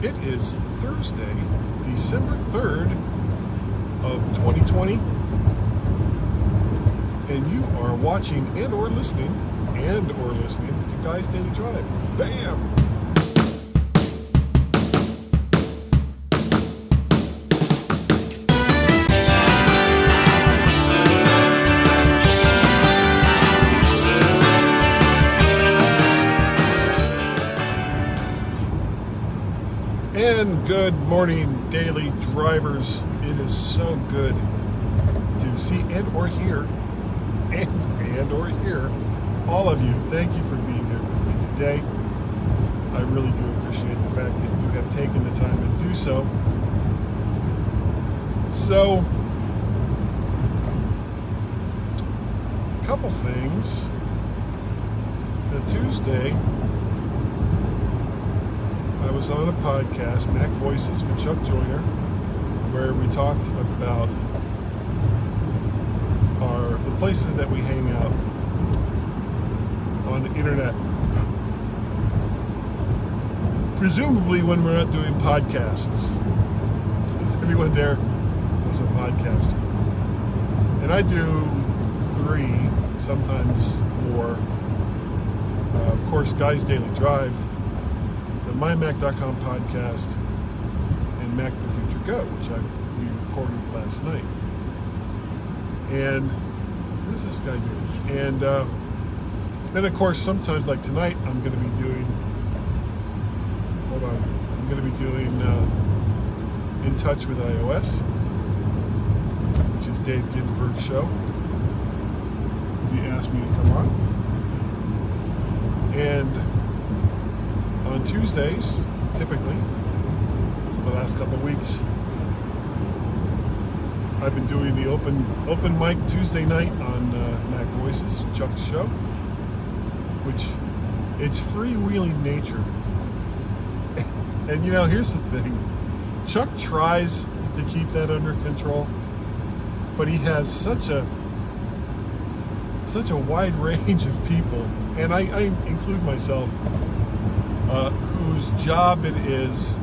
It is Thursday, December 3rd of 2020, and you are watching and or listening to Guy's Daily Drive. Bam! And good morning, daily drivers. It is so good to see and or hear all of you. Thank you for being here with me today. I really do appreciate the fact that you have taken the time to do so. So, a couple things. Tuesday, I was on a podcast, MyMac Voices with Chuck Joyner, where we talked about the places that we hang out on the internet. Presumably when we're not doing podcasts. Is everyone there was a podcaster? And I do 3, sometimes more. Of course, Guy's Daily Drive, the MyMac.com podcast, and Mac the Future Go, which we recorded last night. And what is this guy doing? And then, of course, sometimes, like tonight, I'm going to be doing In Touch with iOS, which is Dave Ginsburg's show, because he asked me to come on. And on Tuesdays, typically, for the last couple of weeks, I've been doing the open mic Tuesday night on Mac Voices, Chuck's show, which it's freewheeling nature. And here's the thing. Chuck tries to keep that under control, but he has such a wide range of people, and I include myself, whose job it is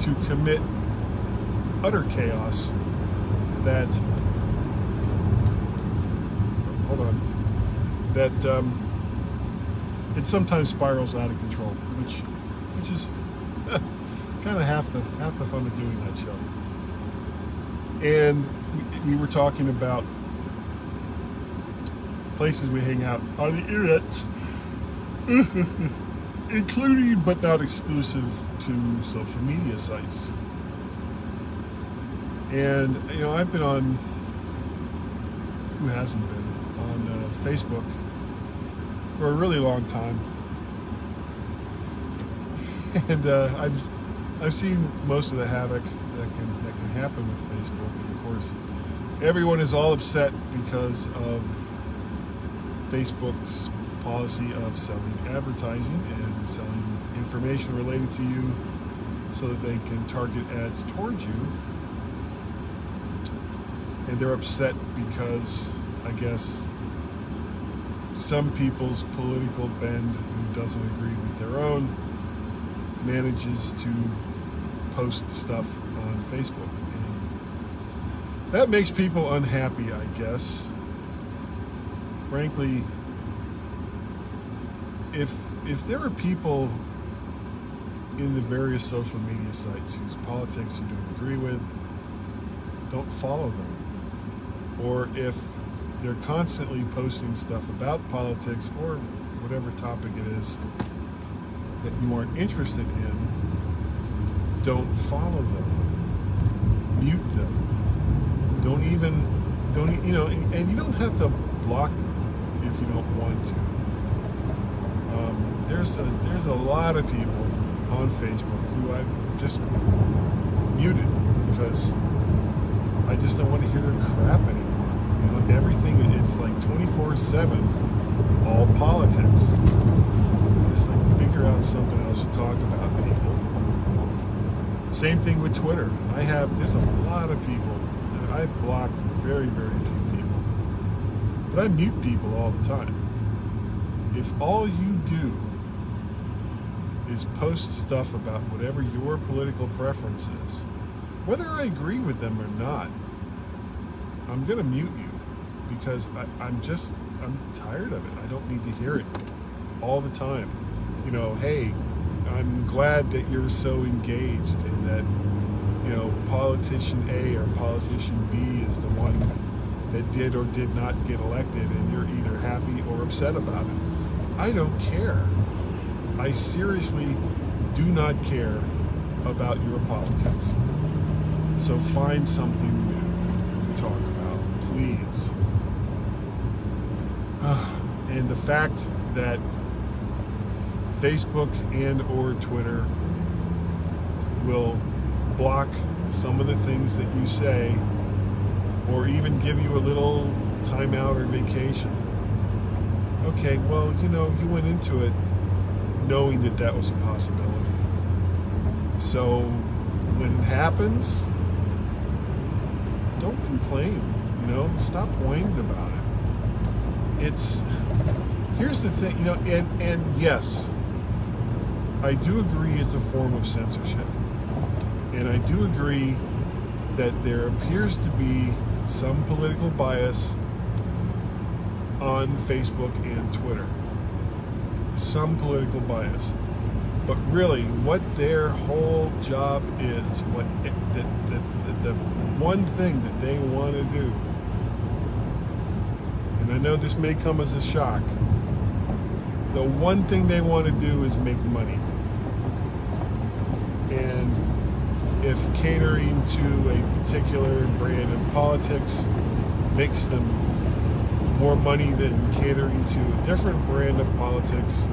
to commit utter chaos that it sometimes spirals out of control, which is kind of half the fun of doing that show. And we were talking about places we hang out on the internet, including but not exclusive to social media sites. And I've been on, who hasn't been on Facebook for a really long time, and I've seen most of the havoc that can happen with Facebook. And of course, everyone is all upset because of Facebook's policy of selling advertising and selling information related to you so that they can target ads towards you. And they're upset because, I guess, some people's political bend who doesn't agree with their own manages to post stuff on Facebook. And that makes people unhappy, I guess. Frankly, if there are people in the various social media sites whose politics you don't agree with, don't follow them. Or if they're constantly posting stuff about politics or whatever topic it is that you aren't interested in, don't follow them. Mute them. And you don't have to block them if you don't want to. There's a lot of people on Facebook who I've just muted because I just don't want to hear their crap anymore. Everything, it's like 24/7, all politics. Just like figure out something else to talk about, people. Same thing with Twitter. There's a lot of people, and I've blocked very, very few people. But I mute people all the time. If all you do is post stuff about whatever your political preference is. Whether I agree with them or not, I'm going to mute you because I'm tired of it. I don't need to hear it all the time. Hey, I'm glad that you're so engaged and that, politician A or politician B is the one that did or did not get elected and you're either happy or upset about it. I don't care. I seriously do not care about your politics. So find something new to talk about, please. And the fact that Facebook and or Twitter will block some of the things that you say or even give you a little timeout or vacation. Okay, well, you went into it knowing that that was a possibility. So when it happens, don't complain, stop whining about it. Here's the thing, and yes, I do agree it's a form of censorship. And I do agree that there appears to be some political bias on Facebook and Twitter. Some political bias. But really, what their whole job is, the one thing that they want to do, and I know this may come as a shock, the one thing they want to do is make money. And if catering to a particular brand of politics makes them more money than catering to a different brand of politics,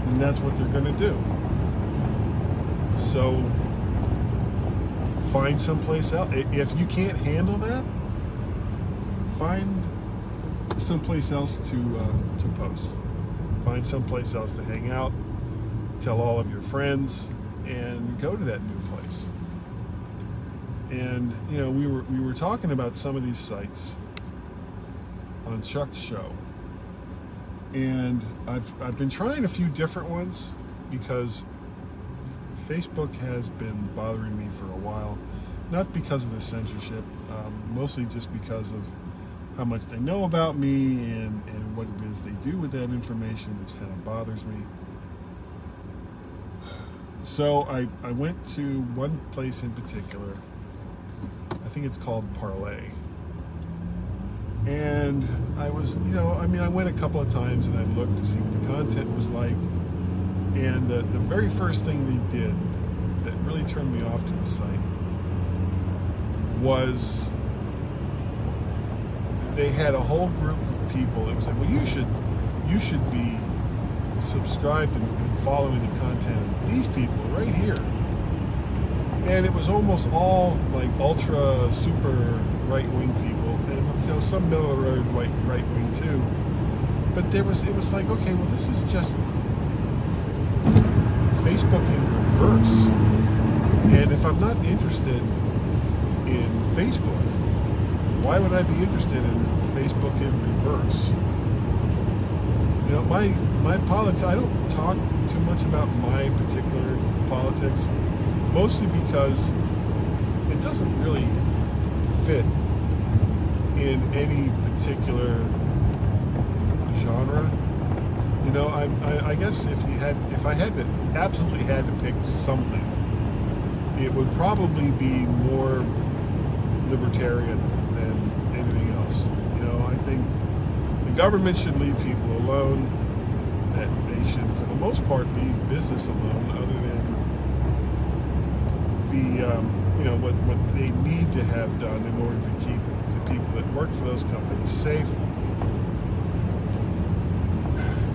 then that's what they're going to do. So find someplace else. If you can't handle that, find someplace else to post. Find someplace else to hang out. Tell all of your friends and go to that new place. And we were talking about some of these sites on Chuck's show, and I've been trying a few different ones because Facebook has been bothering me for a while, not because of the censorship, mostly just because of how much they know about me and what it is they do with that information, which kind of bothers me. So I went to one place in particular. I think it's called Parlay. And I was, I went a couple of times and I looked to see what the content was like. And the very first thing they did that really turned me off to the site was they had a whole group of people. It was like, well, you should be subscribed and following the content of these people right here. And it was almost all like ultra super right-wing people, and some middle of the road right-wing too. But it was like, okay, well, this is just Facebook in reverse. And if I'm not interested in Facebook, why would I be interested in Facebook in reverse? My politics, I don't talk too much about my particular politics, mostly because it doesn't really fit in any particular genre. I guess if I absolutely had to pick something, it would probably be more libertarian than anything else. I think the government should leave people alone, that they should, for the most part, leave business alone, other than what they need to have done in order to keep the people that work for those companies safe.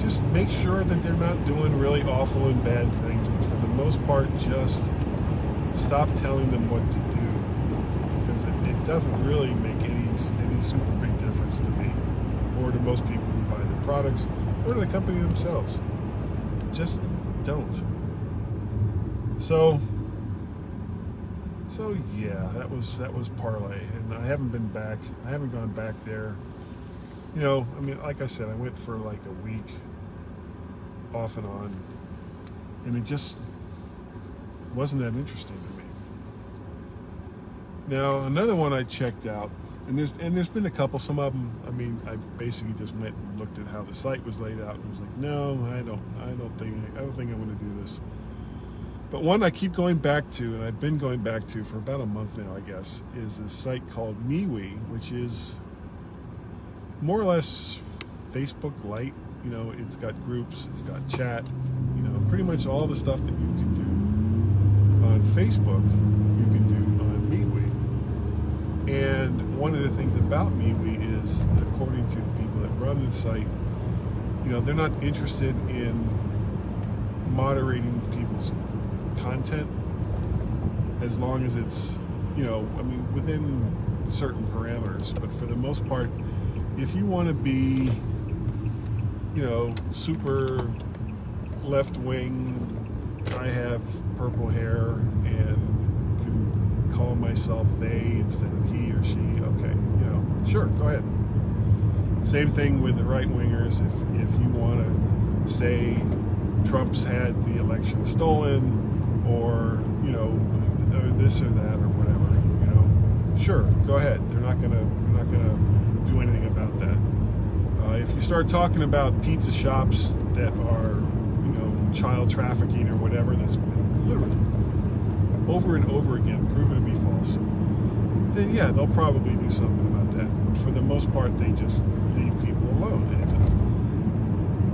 Just make sure that they're not doing really awful and bad things, but for the most part, just stop telling them what to do, because it doesn't really make any super big difference to me, or to most people who buy their products, or to the company themselves. Just don't. So yeah, that was Parlay, and I haven't been back. I haven't gone back there. Like I said, I went for like a week, off and on, And it just wasn't that interesting to me. Now, another one I checked out, and there's been a couple. Some of them, I mean, I basically just went and looked at how the site was laid out and was like, no, I don't think I want to do this. But one I keep going back to, and I've been going back to for about a month now, I guess, is a site called MeWe, which is more or less Facebook Lite. You know, it's got groups, it's got chat, you know, pretty much all the stuff that you can do on Facebook, you can do on MeWe. And one of the things about MeWe is, according to the people that run the site, you know, they're not interested in moderating people's content as long as it's, you know, I mean, within certain parameters. But for the most part, if you want to be, you know, super left-wing, I have purple hair and can call myself they instead of he or she, okay, you know, sure, go ahead. Same thing with the right-wingers. If you want to say Trump's had the election stolen, or, you know, or this or that or whatever, you know, sure, go ahead. They're not gonna do anything about that. If you start talking about pizza shops that are, you know, child trafficking or whatever, that's been literally over and over again proven to be false, then yeah, they'll probably do something about that. But for the most part, they just leave people alone. And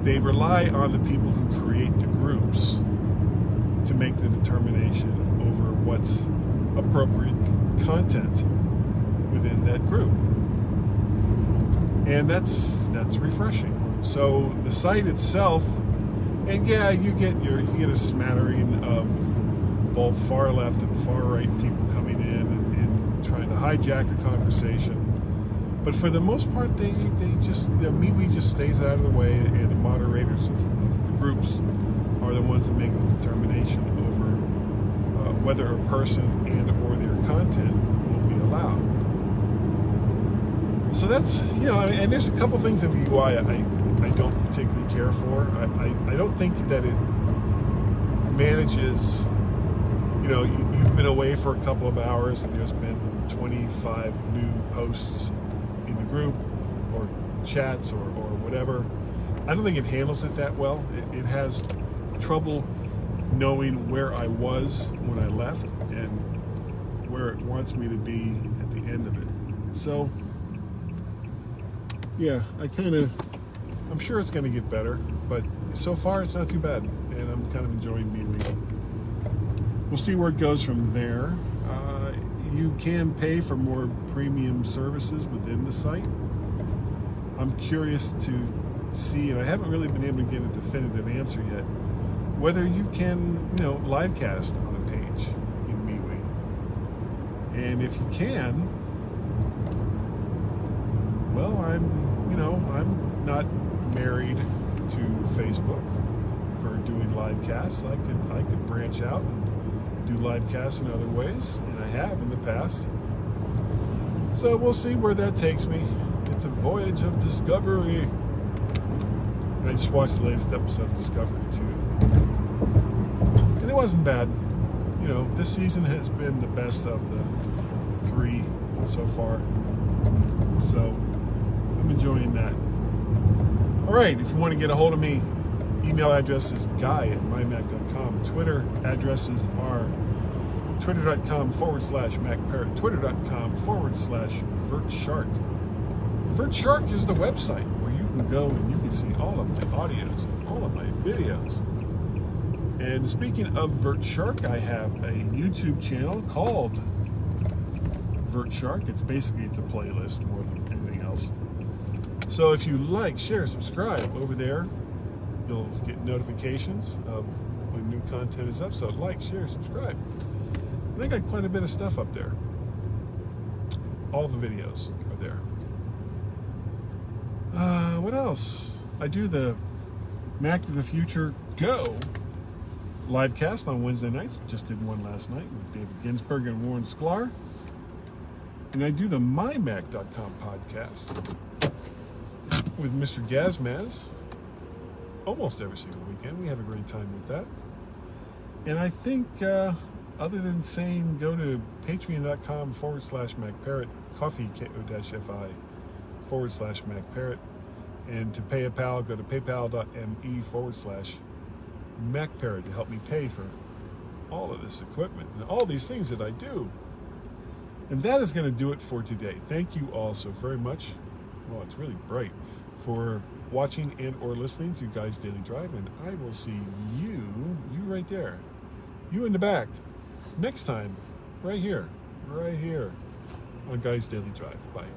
they rely on the people who create the groups to make the determination over what's appropriate content within that group. And that's refreshing. So the site itself, and yeah, you get a smattering of both far left and far right people coming in and trying to hijack a conversation. But for the most part, they just, you know, MeWe just stays out of the way, and the moderators of the groups are the ones that make the determination over whether a person and or their content will be allowed. So that's, you know, and there's a couple things in the UI I don't particularly care for. I don't think that it manages, you know, you've been away for a couple of hours and there's been 25 new posts in the group or chats or whatever. I don't think it handles it that well. It has trouble knowing where I was when I left and where it wants me to be at the end of it. So yeah, I'm sure it's going to get better, but so far it's not too bad, and I'm kind of enjoying MeWe. We'll see where it goes from there. You can pay for more premium services within the site. I'm curious to see, and I haven't really been able to get a definitive answer yet, whether you can, you know, live cast on a page in MeWe. And if you can, well, I'm not married to Facebook for doing live casts. I could branch out and do live casts in other ways, and I have in the past. So we'll see where that takes me. It's a voyage of discovery. And I just watched the latest episode of Discovery too, and it wasn't bad. You know, this season has been the best of the 3 so far. So I'm enjoying that. All right, if you want to get a hold of me, email address is guy@mymac.com. Twitter addresses are twitter.com/MacParrot, twitter.com/VertShark. VertShark is the website where you can go and you can see all of my audios and all of my videos. And speaking of VertShark, I have a YouTube channel called VertShark. It's a playlist more than anything else. So if you like, share, subscribe over there, you'll get notifications of when new content is up. So like, share, subscribe. And I got quite a bit of stuff up there. All the videos are there. What else? I do the Mac to the Future Go live cast on Wednesday nights. We just did one last night with David Ginsburg and Warren Sklar. And I do the MyMac.com podcast with Mr. Gazmaz almost every single weekend. We have a great time with that. And I think, other than saying go to patreon.com/MacParrot, coffee, KO-FI/MacParrot, and to pay a pal, go to paypal.me/MacParrot to help me pay for all of this equipment and all these things that I do. And that is going to do it for today. Thank you all so very much. Well, it's really bright, for watching and or listening to Guy's Daily Drive, and I will see you right there, you in the back, next time, right here on Guy's Daily Drive. Bye.